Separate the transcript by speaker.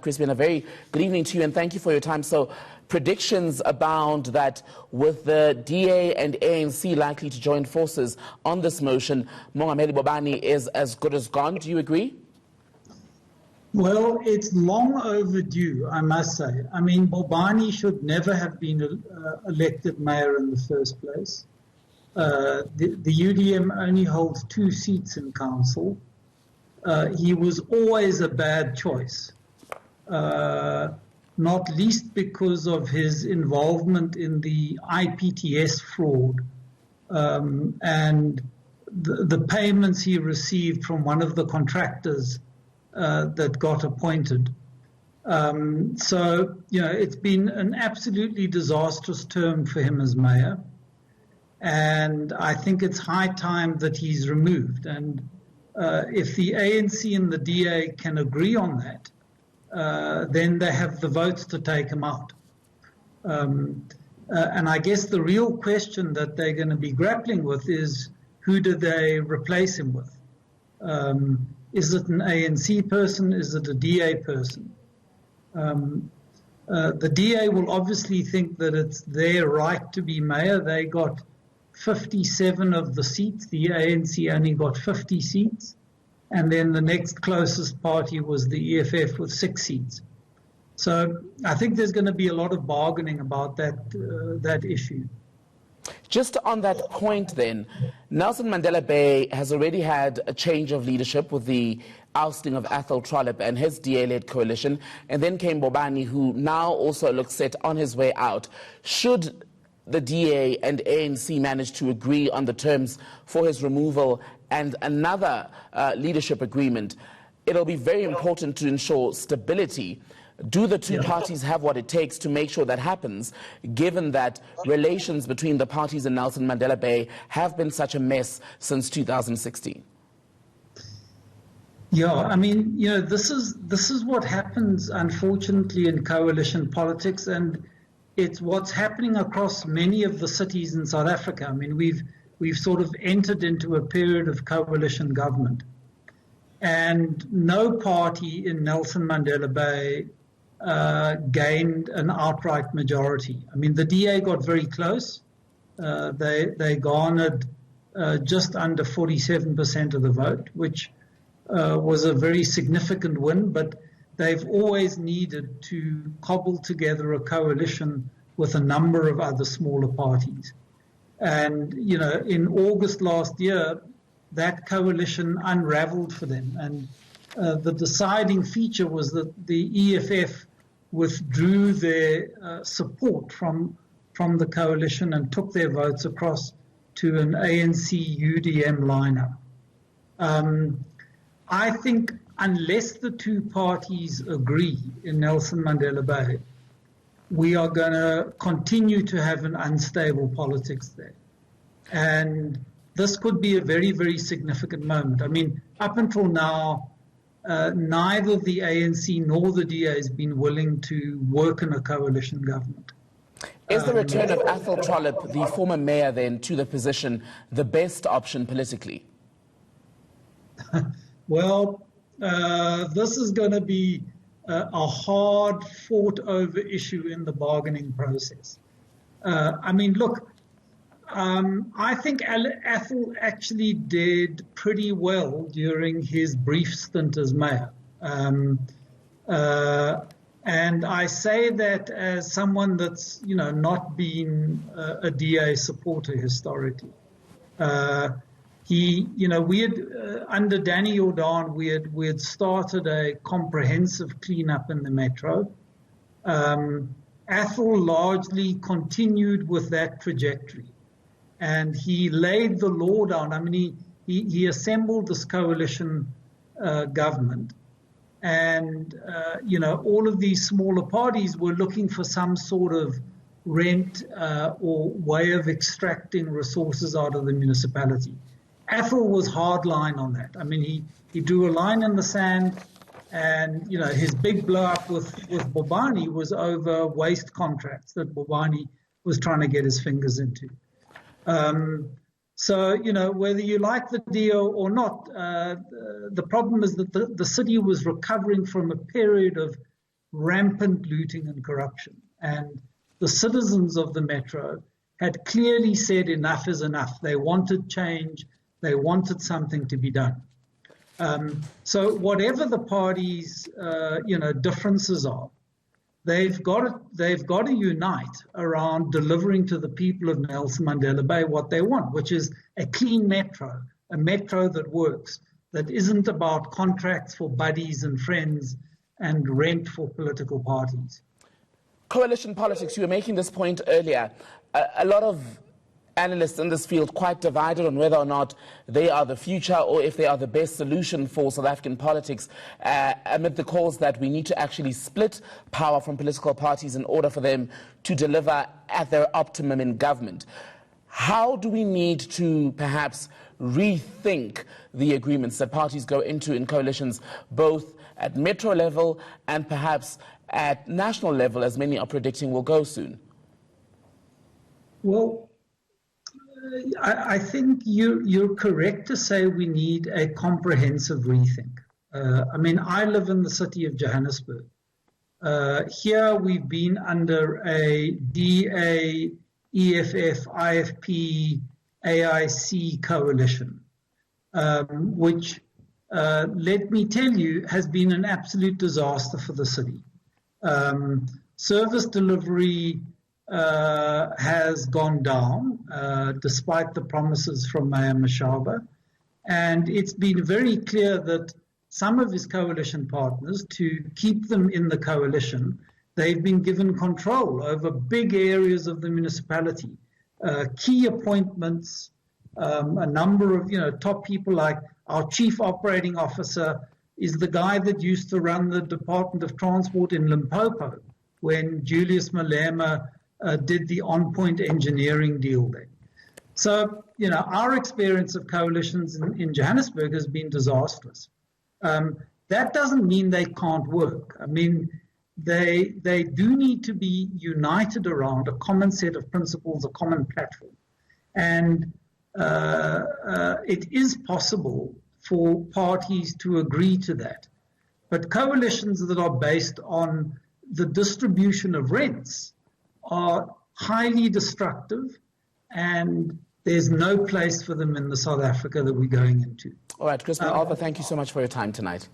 Speaker 1: Crispin. A very good evening to you, and thank you for your time. So, predictions abound that with the DA and ANC likely to join forces on this motion, Mongameli Bobani is as good as gone. Do you agree?
Speaker 2: Well, it's long overdue, I must say. I mean, Bobani should never have been elected mayor in the first place. The UDM only holds 2 seats in council. He was always a bad choice, not least because of his involvement in the IPTS fraud and the payments he received from one of the contractors that got appointed. So, you know, it's been an absolutely disastrous term for him as mayor. And I think it's high time that he's removed. And if the ANC and the DA can agree on that, then they have the votes to take him out. And I guess the real question that they're going to be grappling with is, who do they replace him with? Is it an ANC person? Is it a DA person? The DA will obviously think that it's their right to be mayor. They got 57 of the seats. The ANC only got 50 seats. And then the next closest party was the EFF with 6 seats. So I think there's going to be a lot of bargaining about that issue.
Speaker 1: Just on that point then, Nelson Mandela Bay has already had a change of leadership with the ousting of Athol Trollip and his DA-led coalition, and then came Bobani, who now also looks set on his way out. Should the DA and ANC manage to agree on the terms for his removal and another leadership agreement, it'll be very important to ensure stability. Do the two parties have what it takes to make sure that happens, given that relations between the parties in Nelson Mandela Bay have been such a mess since 2016?
Speaker 2: Yeah, I mean, you know, this is what happens, unfortunately, in coalition politics, and it's what's happening across many of the cities in South Africa. I mean, we've sort of entered into a period of coalition government, and no party in Nelson Mandela Bay gained an outright majority. I mean, the DA got very close. They garnered just under 47% of the vote, which was a very significant win, but they've always needed to cobble together a coalition with a number of other smaller parties. And, you know, in August last year, that coalition unraveled for them. And the deciding feature was that the EFF withdrew their support from the coalition and took their votes across to an ANC-UDM lineup. I think unless the two parties agree in Nelson Mandela Bay, we are going to continue to have an unstable politics there. And this could be a very, very significant moment. I mean, up until now, neither the ANC nor the DA has been willing to work in a coalition government.
Speaker 1: Is the return of Athol Trollip, the former mayor, then, to the position, the best option politically?
Speaker 2: Well, this is going to be a hard fought over issue in the bargaining process. I mean, look, I think Athol actually did pretty well during his brief stint as mayor. And I say that as someone that's, you know, not been a DA supporter historically. You know, we had, under Danny Jordan, we had started a comprehensive cleanup in the metro. Athol largely continued with that trajectory. And he laid the law down. I mean, he assembled this coalition government. And, you know, all of these smaller parties were looking for some sort of rent or way of extracting resources out of the municipality. Athol was hardline on that. I mean, he drew a line in the sand, and, you know, his big blow up with Bobani was over waste contracts that Bobani was trying to get his fingers into. So, you know, whether you like the deal or not, the problem is that the city was recovering from a period of rampant looting and corruption. And the citizens of the metro had clearly said enough is enough. They wanted change. They wanted something to be done. So whatever the parties' differences are, they've got to unite around delivering to the people of Nelson Mandela Bay what they want, which is a clean metro, a metro that works, that isn't about contracts for buddies and friends and rent for political parties.
Speaker 1: Coalition politics, you were making this point earlier. A lot of analysts in this field quite divided on whether or not they are the future or if they are the best solution for South African politics, amid the calls that we need to actually split power from political parties in order for them to deliver at their optimum in government. How do we need to perhaps rethink the agreements that parties go into in coalitions, both at metro level and perhaps at national level, as many are predicting will go soon?
Speaker 2: Well, I think you're correct to say we need a comprehensive rethink. I live in the city of Johannesburg. Here we've been under a DA, EFF, IFP, AIC coalition, which, let me tell you, has been an absolute disaster for the city. Service delivery has gone down, despite the promises from Mayor Mashaba. And it's been very clear that some of his coalition partners, to keep them in the coalition, they've been given control over big areas of the municipality, key appointments, a number of top people. Like our chief operating officer is the guy that used to run the Department of Transport in Limpopo when Julius Malema did the on-point engineering deal there. So, our experience of coalitions in Johannesburg has been disastrous. That doesn't mean they can't work. They do need to be united around a common set of principles, a common platform. And it is possible for parties to agree to that. But coalitions that are based on the distribution of rents are highly destructive, and there's no place for them in the South Africa that we're going into.
Speaker 1: All right, Chris Arthur, thank you so much for your time tonight.